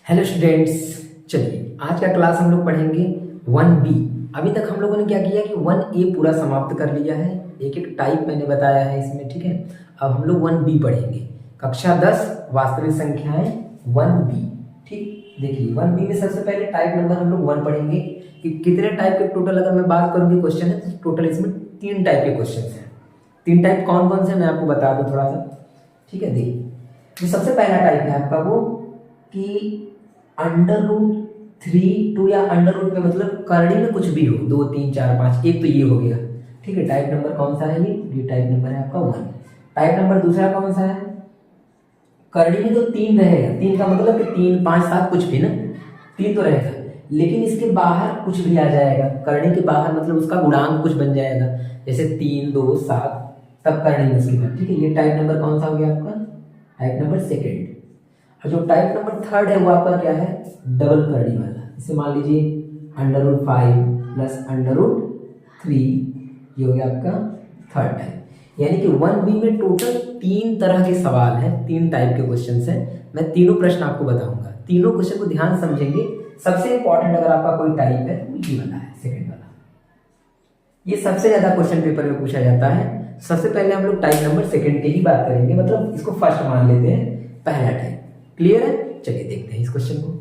Hello students, चलिए आज का क्लास हम लोग पढ़ेंगे 1B। अभी तक हम लोगों ने क्या किया कि 1A पूरा समाप्त कर लिया है। एक एक टाइप मैंने बताया है इसमें, ठीक है। अब हम लोग 1B पढ़ेंगे। कक्षा 10 वास्तविक संख्याएं 1B। ठीक, देखिए 1B में सबसे पहले टाइप नंबर हम लोग 1 पढ़ेंगे कि कितने टाइप के टोटल अगर मैं बात करूंगी क्वेश्चन है तो टोटल इसमें 3 टाइप के क्वेश्चन हैं। 3 टाइप कौन कौन से मैं आपको बता दूं थोड़ा सा, ठीक है। देखिए जो सबसे पहला टाइप है आपका वो कि अंडर रूट 3 2 या अंडर रूट में मतलब करड़ी में कुछ भी हो, 2 3 4 5, एक तो ये हो गया, ठीक है। टाइप नंबर कौन सा है? ये टाइप नंबर है आपका 1। टाइप नंबर दूसरा कौन सा है? करड़ी में तो 3 रहेगा, 3 का मतलब कि 3 5 7 कुछ भी ना, 3 तो रहेगा, लेकिन इसके बाहर कुछ भी आ जाएगा। करड़ी के बाहर मतलब उसका गुणांक कुछ बन जाएगा, जैसे 3 2 7, तब करड़ी में उसके बाद, ठीक है। ये टाइप नंबर कौन सा हो गया आपका? Type number second. और जो टाइप नंबर थर्ड है वो आपका क्या है? डबल करड़ी वाला। इसे मान लीजिए under root 5 plus under root 3, ये हो गया आपका थर्ड टाइप। यानी कि 1B में टोटल 3 तरह के सवाल हैं, 3 टाइप के क्वेश्चन हैं। मैं तीनों प्रश्न आपको बताऊंगा, तीनों क्वेश्चन को ध्यान समझेंगे। सबसे इंपॉर्टेंट अगर आपका कोई टाइप है तो ये वाला है, सेकेंड वाला। ये सबसे ज्यादा क्वेश्चन पेपर में पूछा जाता है। सबसे पहले हम लोग टाइप नंबर सेकेंड की ही बात करेंगे, मतलब इसको फर्स्ट मान लेते हैं, पहला टाइप। क्लियर है? चलिए देखते हैं इस क्वेश्चन को।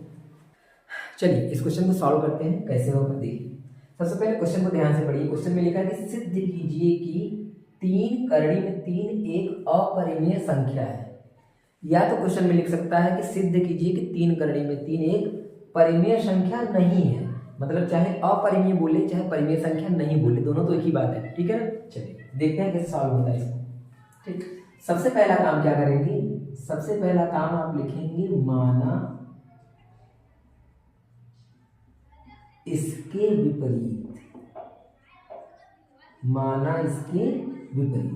चलिए इस क्वेश्चन को सॉल्व करते हैं, कैसे होगा देखिए। सबसे पहले क्वेश्चन को ध्यान से पढ़िए। क्वेश्चन में लिखा है कि सिद्ध कीजिए कि 3 करड़ी में 3 एक अपरिमेय संख्या है। या तो क्वेश्चन में लिख सकता है कि सिद्ध कीजिए कि 3 करड़ी में 3 एक परिमेय संख्या नहीं है। मतलब चाहे अपरिमेय बोले चाहे परिमेय संख्या नहीं बोले, दोनों तो एक ही बात है, ठीक है ना। चलिए देखते हैं कैसे सॉल्व होता है इसको। ठीक, सबसे पहला काम क्या करेंगे? सबसे पहला काम आप लिखेंगे माना इसके विपरीत। माना इसके विपरीत।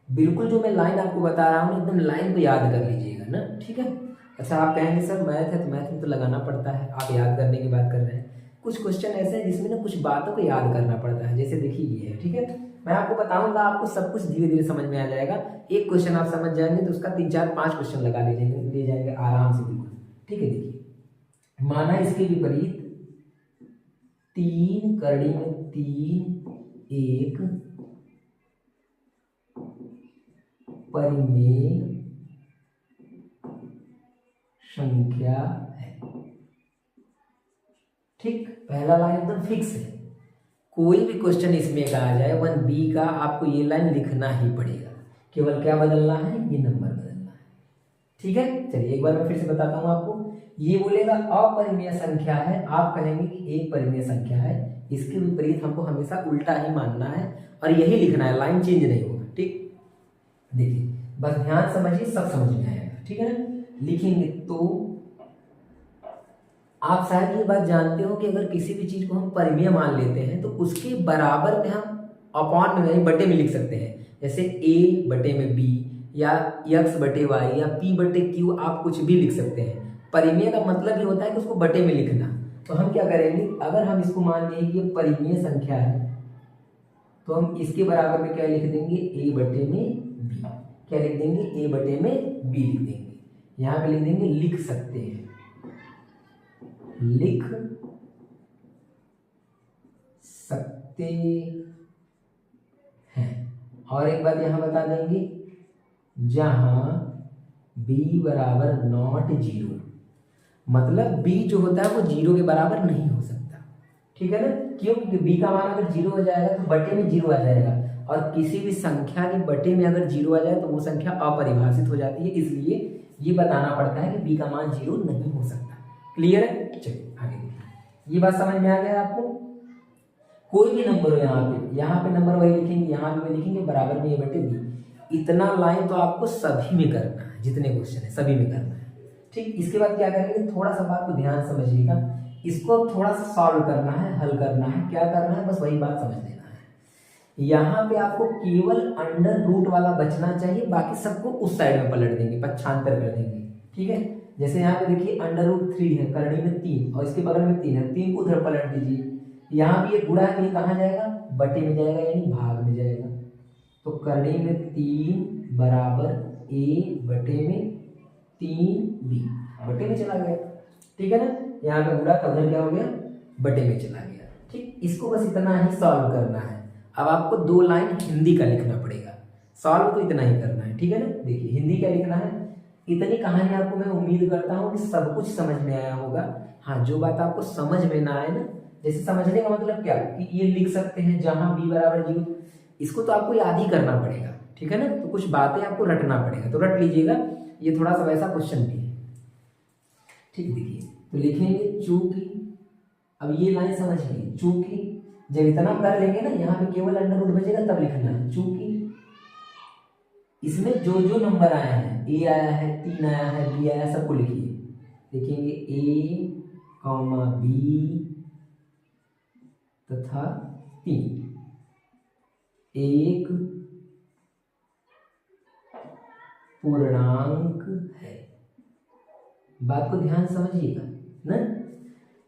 बिल्कुल जो मैं लाइन आपको बता रहा हूं एकदम लाइन को याद कर लीजिएगा ना, ठीक है। अच्छा आप कहेंगे सर मैथ है तो मैथ में तो लगाना पड़ता है, आप याद करने की बात कर रहे हैं। कुछ क्वेश्चन ऐसे हैं जिसमें ना कुछ बातों को याद करना पड़ता है, जैसे देखिए ये है, ठीक है। मैं आपको बताऊंगा, आपको सब कुछ धीरे धीरे समझ में आ जाएगा। एक क्वेश्चन आप समझ जाएंगे तो उसका 3 4 5 क्वेश्चन लगा ले जाएंगे आराम से, बिल्कुल, ठीक है। देखिए माना इसके विपरीत 3 करड़ी में 3 एक परिमेय संख्या है। ठीक, पहला लाइन एकदम फिक्स है। कोई भी क्वेश्चन इसमें का आ जाए 1B का, आपको ये लाइन लिखना ही पड़ेगा। केवल क्या बदलना है? ये नंबर बदलना है, ठीक है। चलिए एक बार मैं फिर से बताता हूं आपको। ये बोलेगा अपरिमेय संख्या है, आप कहेंगे कि एक परिमेय संख्या है। इसके विपरीत हमको हमेशा उल्टा ही मानना है और यही लिखना है, लाइन चेंज नहीं होगा, ठीक। देखिए बस ध्यान समझिए, सब समझ में आएगा, ठीक है ना। लिखेंगे तो आप शायद ये बात जानते हो कि अगर किसी भी चीज को हम परिमेय मान लेते हैं तो उसके बराबर में हम अपॉन में यानी बटे में लिख सकते हैं। जैसे a बटे में b या x बटे y या p बटे q, आप कुछ भी लिख सकते हैं। परिमेय का मतलब ये होता है कि उसको बटे में लिखना। तो हम क्या करेंगे, अगर हम इसको मान लें कि ये परिमेय संख्या है तो हम इसके बराबर में क्या लिख देंगे? a बटे में b। क्या लिख देंगे? a बटे में b लिख देंगे। यहाँ पे लिख देंगे लिख सकते हैं, लिख सकते हैं। और एक बात यहां बता देंगे, जहां b बराबर नॉट 0, मतलब b जो होता है वो 0 के बराबर नहीं हो सकता, ठीक है ना। क्यों? क्योंकि b का मान अगर 0 हो जाएगा तो बटे में 0 आ जाएगा, और किसी भी संख्या के बटे में अगर 0 आ जाए तो वो संख्या अपरिभाषित हो जाती है। इसलिए ये बताना पड़ता है कि b का मान 0 नहीं हो सकता। क्लियर है? चलिए आगे देखिए। ये बात समझ में आ गया आपको? कोई भी नंबर हो, यहाँ पे नंबर वही लिखेंगे, यहाँ भी वही लिखेंगे, बराबर में a बटे b। इतना लाइन तो आपको सभी में करना है, जितने क्वेश्चन है सभी में करना है, ठीक। इसके बाद क्या करेंगे, थोड़ा सा बात को ध्यान समझिएगा। इसको थोड़ा सा सॉल्व करना है, हल करना है। क्या करना है? बस वही बात समझ लेना है। यहाँ पे आपको केवल अंडर रूट वाला बचना चाहिए, बाकी सबको उस साइड में पलट देंगे, पक्षांतर कर देंगे, ठीक है। जैसे यहाँ पे देखिए अंडर रूट 3 है, करड़ी में 3 और इसके बगल में 3 है, 3 को उधर पलट दीजिए। यहाँ भी ये गुणा है तो ये कहाँ जाएगा? बटे में जाएगा, यानी भाग में जाएगा। तो करड़ी में 3 बराबर a बटे में 3b, बटे में चला गया, ठीक है ना, यहाँ पे उड़ा तो उधर क्या हो गया, बटे में चला गया। ठीक, इसको बस इतना ही सॉल्व करना है। अब आपको 2 लाइन हिंदी का लिखना पड़ेगा, सॉल्व तो इतना ही करना है। ठीक है ना, देखिए हिंदी क्या लिखना है, इतनी कहानी आपको मैं उम्मीद करता हूँ कि सब कुछ समझ में आया होगा। हाँ, जो बात आपको समझ में ना आए ना, जैसे समझने का मतलब क्या कि ये लिख सकते हैं जहां b बराबर 0, इसको तो आपको याद ही करना पड़ेगा। ठीक है ना, तो कुछ बातें आपको रटना पड़ेगा, तो रट लीजिएगा, ये थोड़ा सा वैसा क्वेश्चन भी है। ठीक, देखिए तो लिखेंगे चूंकि, अब ये लाइन समझिए, चूंकि जब इतना कर लेंगे ना, यहाँ पे केवल अंडर रूट बचेगा तब लिखना है। चूंकि इसमें जो जो नंबर आए हैं, ए आया है, 3 आया है, बी आया, सबको लिखिए। लिखेंगे ए कॉमा बी तथा 3 एक पूर्णांक है। बात को ध्यान समझिएगा ना,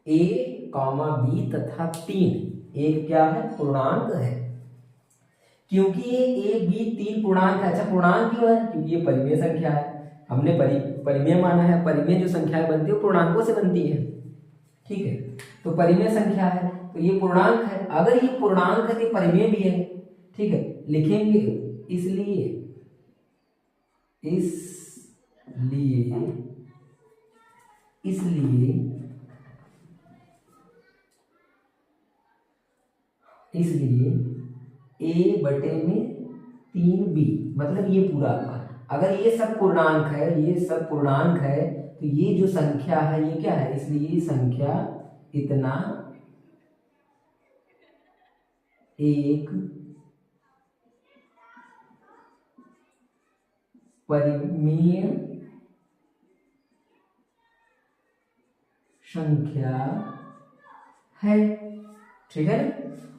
ए कॉमा बी तथा 3 एक क्या है, पूर्णांक है। क्योंकि ये ए बी 3 पूर्णांक है। अच्छा, पूर्णांक क्यों है, क्योंकि ये परिमेय संख्या है, हमने परिमेय माना है। परिमेय जो संख्याएं बनती है वो पूर्णांकों से बनती है। ठीक है, तो परिमेय संख्या है तो ये पूर्णांक है। अगर ये पूर्णांक है तो परिमेय भी है। ठीक है, लिखेंगे इसलिए a बटे में 3b, मतलब ये पूरा आपका। अगर ये सब पूर्णांक है, ये सब पूर्णांक है, तो ये जो संख्या है ये क्या है, इसलिए संख्या इतना एक परिमेय संख्या है। ठीक है ना,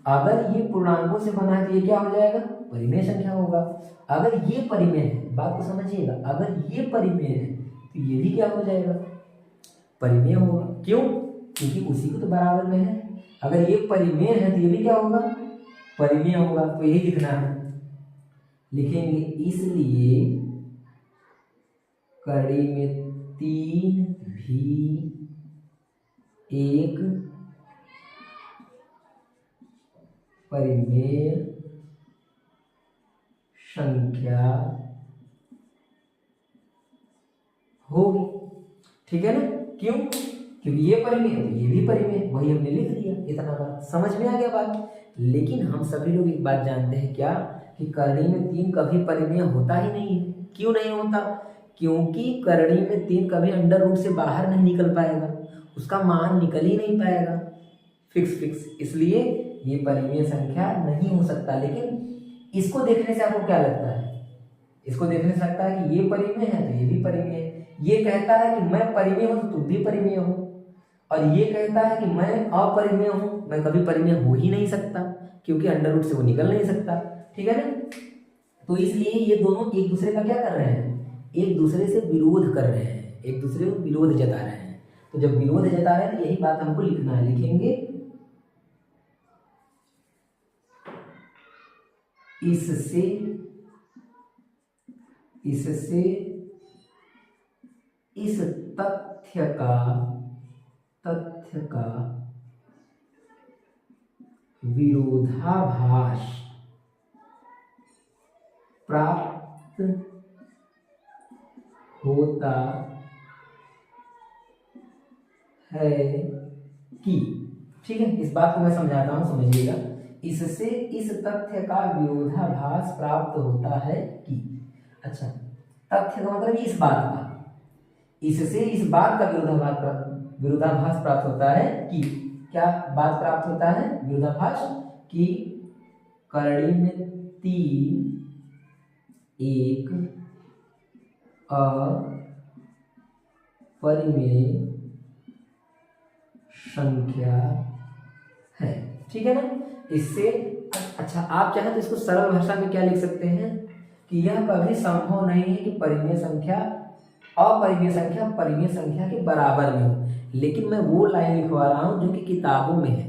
अगर ये पूर्णांकों से बना है तो ये क्या हो जाएगा, परिमेय संख्या होगा। अगर ये परिमेय है, बात को समझिएगा, अगर ये परिमेय है तो ये भी क्या हो जाएगा, परिमेय होगा। क्यों, क्योंकि उसी को तो बराबर में है। अगर ये परिमेय है तो ये भी क्या होगा, परिमेय होगा। तो यही लिखना है, लिखेंगे इसलिए कड़ी में 3 भी एक परिमेय संख्या होगी। ठीक है ना, क्यों, क्योंकि ये परिमेय है तो ये भी परिमेय, वही हमने लिख दिया। इतना बात समझ में आ गया बात। लेकिन हम सभी लोग एक बात जानते हैं क्या, कि करणी में 3 कभी परिमेय होता ही नहीं है। क्यों नहीं होता, क्योंकि करणी में 3 कभी अंडर रूट से बाहर नहीं निकल पाएगा, उसका मान निकल ही नहीं पाएगा फिक्स, इसलिए ये परिमेय संख्या नहीं हो सकता। लेकिन इसको देखने से आपको क्या लगता है, इसको देखने से लगता है कि ये परिमेय है तो ये भी परिमेय है। ये कहता है कि मैं परिमेय हूं तो तुम भी परिमेय हो, और ये कहता है कि मैं अपरिमेय हूं, मैं कभी परिमेय हो ही नहीं सकता, क्योंकि अंडर रूट से वो निकल नहीं सकता। ठीक है ना, तो इसलिए ये दोनों एक दूसरे का क्या कर रहे हैं, एक दूसरे से विरोध कर रहे हैं, एक दूसरे को विरोध जता रहे हैं। तो जब विरोध जता रहे हैं तो यही बात हमको लिखना है। लिखेंगे इससे इस तथ्य का विरोधाभास प्राप्त होता है कि, ठीक है, इस बात को मैं समझाता हूं, समझिएगा। इससे इस तथ्य का विरोधाभास प्राप्त होता है कि, अच्छा, तथ्य का मतलब इस बात का, इससे इस बात का विरोधाभास प्राप्त होता है कि, क्या बात प्राप्त होता है, विरोधाभास, कि करणी में 3 एक अपरिमेय संख्या है। ठीक है ना, इससे, अच्छा, आप चाहें तो इसको सरल भाषा में क्या लिख सकते हैं, कि यह कभी संभव नहीं है कि परिमेय संख्या अपरिमेय संख्या परिमेय संख्या के बराबर में हो। लेकिन मैं वो लाइन लिखवा रहा हूं जो कि किताबों में है,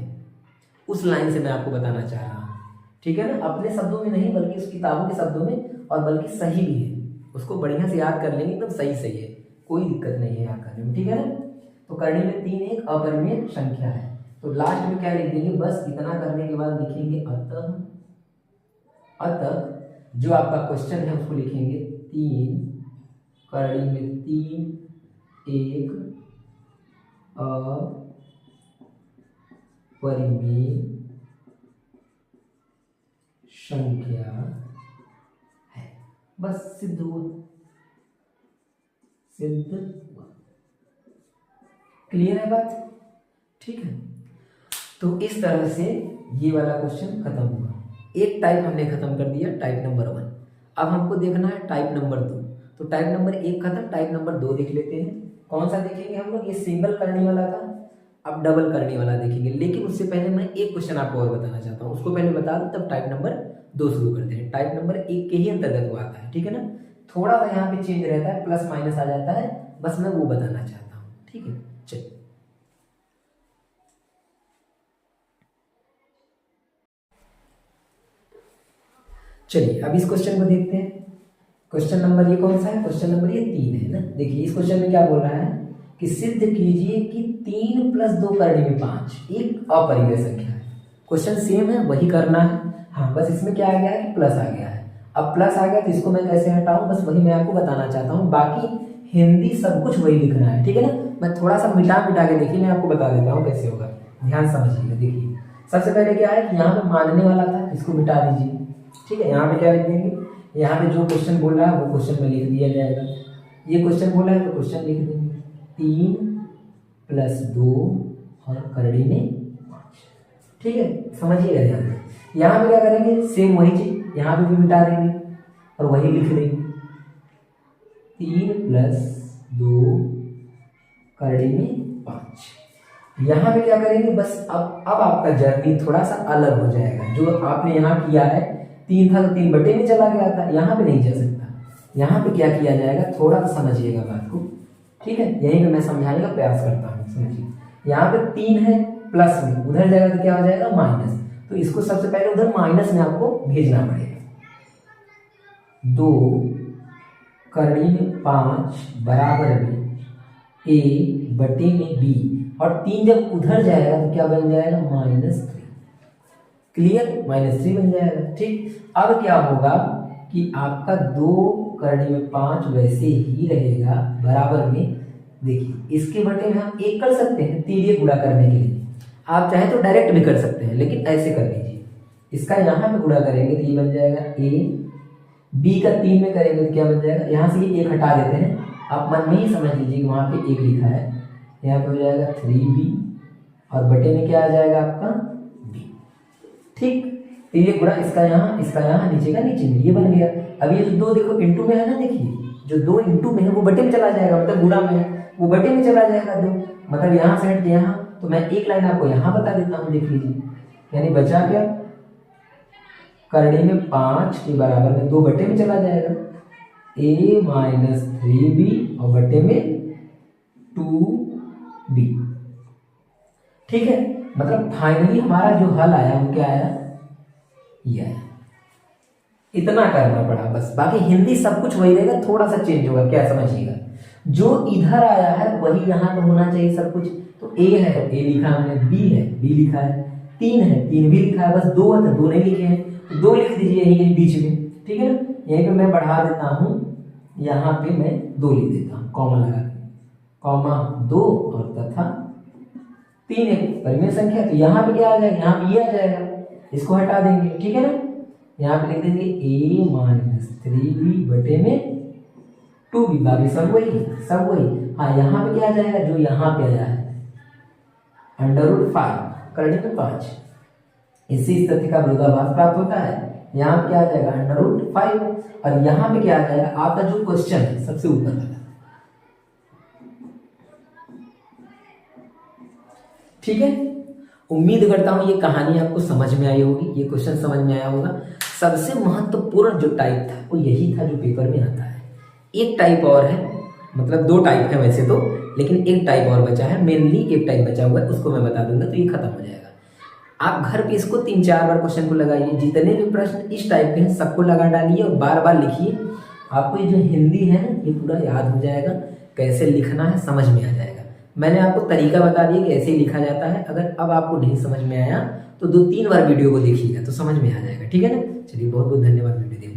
उस लाइन से मैं आपको बताना चाह रहा हूं। ठीक है ना, अपने शब्दों में नहीं बल्कि उस किताबों के शब्दों में, और बल्कि सही भी है, उसको बढ़िया से याद कर लेंगे, एकदम सही है, कोई दिक्कत नहीं है याद करने में। ठीक है ना, तो करणी में 3 एक अपरिमेय संख्या है। तो लास्ट में क्या लिख देंगे, बस इतना करने के बाद लिखेंगे अतः जो आपका क्वेश्चन है उसको लिखेंगे 3 करणी में 3 एक अपरिमेय संख्या है। बस सिद्ध हुआ। क्लियर है बात? ठीक है। तो इस तरह से ये वाला क्वेश्चन खत्म हुआ। एक टाइप हमने खत्म कर दिया, टाइप नंबर 1। अब हमको देखना है टाइप नंबर 2। तो टाइप नंबर 1 खत्म, टाइप नंबर 2 देख लेते हैं। कौन सा देखेंगे हम लोग? ये सिंगल करने वाला था, अब डबल करने वाला देखेंगे। लेकिन उससे पहले मैं एक क्वेश्चन आपको और बताना चाहता हूँ, उसको पहले बता दूं तब टाइप नंबर 2 शुरू करते हैं। टाइप नंबर 1 के ही अंतर्गत वो आता है, ठीक है ना। थोड़ा सा यहाँ पे चेंज रहता है, प्लस माइनस आ जाता है, बस मैं वो बताना चाहता हूँ, ठीक है। चलिए चलिए अब इस क्वेश्चन को देखते हैं। क्वेश्चन नंबर ये कौन सा है? क्वेश्चन नंबर ये 3 है ना। देखिए इस क्वेश्चन में क्या बोल रहा है कि सिद्ध कीजिए कि 3 + 2 करने में 5 एक अपरिमेय संख्या है। क्वेश्चन सेम है, वही करना है। हाँ, बस इसमें क्या आ गया है कि प्लस आ गया है। अब प्लस आ गया तो इसको मैं कैसे हटाऊं, बस वही मैं आपको बताना चाहता हूँ। बाकी हिंदी सब कुछ वही लिखना है, ठीक है ना। मैं थोड़ा सा मिटा के देखिए, मैं आपको बता देता हूँ कैसे होगा, ध्यान समझिएगा। देखिए सबसे पहले क्या है कि यहाँ पे मानने वाला था, इसको मिटा दीजिए, ठीक है। यहाँ पे क्या लिख देंगे, यहाँ पे जो क्वेश्चन बोल रहा है वो क्वेश्चन में लिख दिया जाएगा। ये क्वेश्चन बोला है तो क्वेश्चन लिख देंगे 3 + 2 और करड़ी में 5, ठीक है। समझिएगा ध्यान से। यहाँ पे क्या करेंगे, सेम वही चीज यहाँ पे भी मिटा देंगे और वही लिख देंगे 3 + 2 करड़ी में 5। यहाँ पे क्या करेंगे, बस अब आपका जर्नी थोड़ा सा अलग हो जाएगा। जो आपने यहाँ किया है 3 था तो 3 बटे में चला गया था, यहाँ पे नहीं जा सकता। यहाँ पे क्या किया जाएगा, थोड़ा सा समझिएगा बात को, ठीक है। यहीं पे मैं समझाने का प्रयास करता हूँ, समझिए। यहाँ पे 3 है प्लस में, उधर जाएगा तो क्या हो जाएगा माइनस। तो इसको सबसे पहले उधर माइनस में आपको भेजना पड़ेगा। 2 करड़ी में 5 बराबर में a बटे में b, और 3 जब उधर जाएगा तो क्या बन जाएगा -3। क्लियर, -3 बन जाएगा, ठीक। अब क्या होगा कि आपका 2 करड़ी में 5 वैसे ही रहेगा बराबर में। देखिए इसके बटे में हम 1 कर सकते हैं तीरिये गुणा करने के लिए, आप चाहे तो डायरेक्ट भी कर सकते हैं, लेकिन ऐसे कर लीजिए। इसका यहाँ पे गुणा करेंगे तो ये बन जाएगा a, b का 3 में करेंगे तो क्या बन जाएगा, यहाँ से ये 1 हटा देते हैं, आप मन में ही समझ लीजिए कि वहाँ पे 1 लिखा है, यहाँ पे हो जाएगा 3b और बटे में क्या आ जाएगा आपका b, ठीक। तो ये गुणा इसका यहाँ नीचे का नीचे में, ये बन गया। अब ये जो 2 देखो इंटू में है ना, देखिए जो 2 इंटू में है वो बटे में चला जाएगा, मतलब गुणा में है वो बटे में चला जाएगा 2, मतलब यहाँ से हट के यहाँ। तो मैं एक लाइन आपको यहाँ बता देता हूँ, देख लीजिए। यानी बचा क्या, करड़ी में 5 के बराबर में 2 बटे में चला जाएगा, a - 3b और बटे में 2b, ठीक है। मतलब फाइनली हमारा जो हल आया वो क्या आया, ये आया। इतना करना पड़ा बस, बाकी हिंदी सब कुछ वही रहेगा, थोड़ा सा चेंज होगा, क्या समझिएगा। जो इधर आया है वही यहाँ पे होना चाहिए सब कुछ। तो a है तो a लिखा हमने, b है b लिखा है, 3 है 3 भी लिखा है, बस 2 है तो 2 नहीं लिखे हैं, तो 2 लिख दीजिए यहीं बीच में, ठीक है ना। यहीं पे मैं बढ़ा देता हूँ, यहाँ पे मैं 2 लिख देता हूँ कॉमा लगा के, कॉमा 2 और तथा 3 एक परिमेय संख्या। तो यहाँ पे क्या आ जाएगा, यहाँ पे ये आ जाएगा, इसको हटा देंगे, ठीक है ना। यहाँ पे लिख देंगे a - 3b बटे में 2b, बाकी सब वही। हाँ, यहाँ पे क्या आ जाएगा, जो यहाँ पे आया है √5 करने में 5, इसी तथ्य का विरोधाभास प्राप्त होता है। यहाँ पे क्या आ जाएगा √5, और यहाँ पे क्या आ जाएगा आपका जो क्वेश्चन है सबसे ऊपर वाला, ठीक है। उम्मीद करता हूं ये कहानी आपको समझ में आई होगी, ये क्वेश्चन समझ में आया होगा। सबसे महत्वपूर्ण जो टाइप था वो यही था जो पेपर में आता है। एक टाइप और है, मतलब 2 टाइप है वैसे तो, लेकिन एक टाइप और बचा है, मेनली एक टाइप बचा हुआ है, उसको मैं बता दूंगा तो ये खत्म हो जाएगा। आप घर पे इसको 3-4 बार क्वेश्चन को लगाइए, जितने भी प्रश्न इस टाइप के हैं सबको लगा डालिए और बार बार लिखिए। आपको ये जो हिंदी है ना ये पूरा याद हो जाएगा, कैसे लिखना है समझ में आ जाएगा। मैंने आपको तरीका बता दिया कि ऐसे ही लिखा जाता है। अगर अब आपको नहीं समझ में आया तो 2-3 बार वीडियो को देखिएगा तो समझ में आ जाएगा, ठीक है ना। चलिए बहुत बहुत धन्यवाद वीडियो देखने के लिए।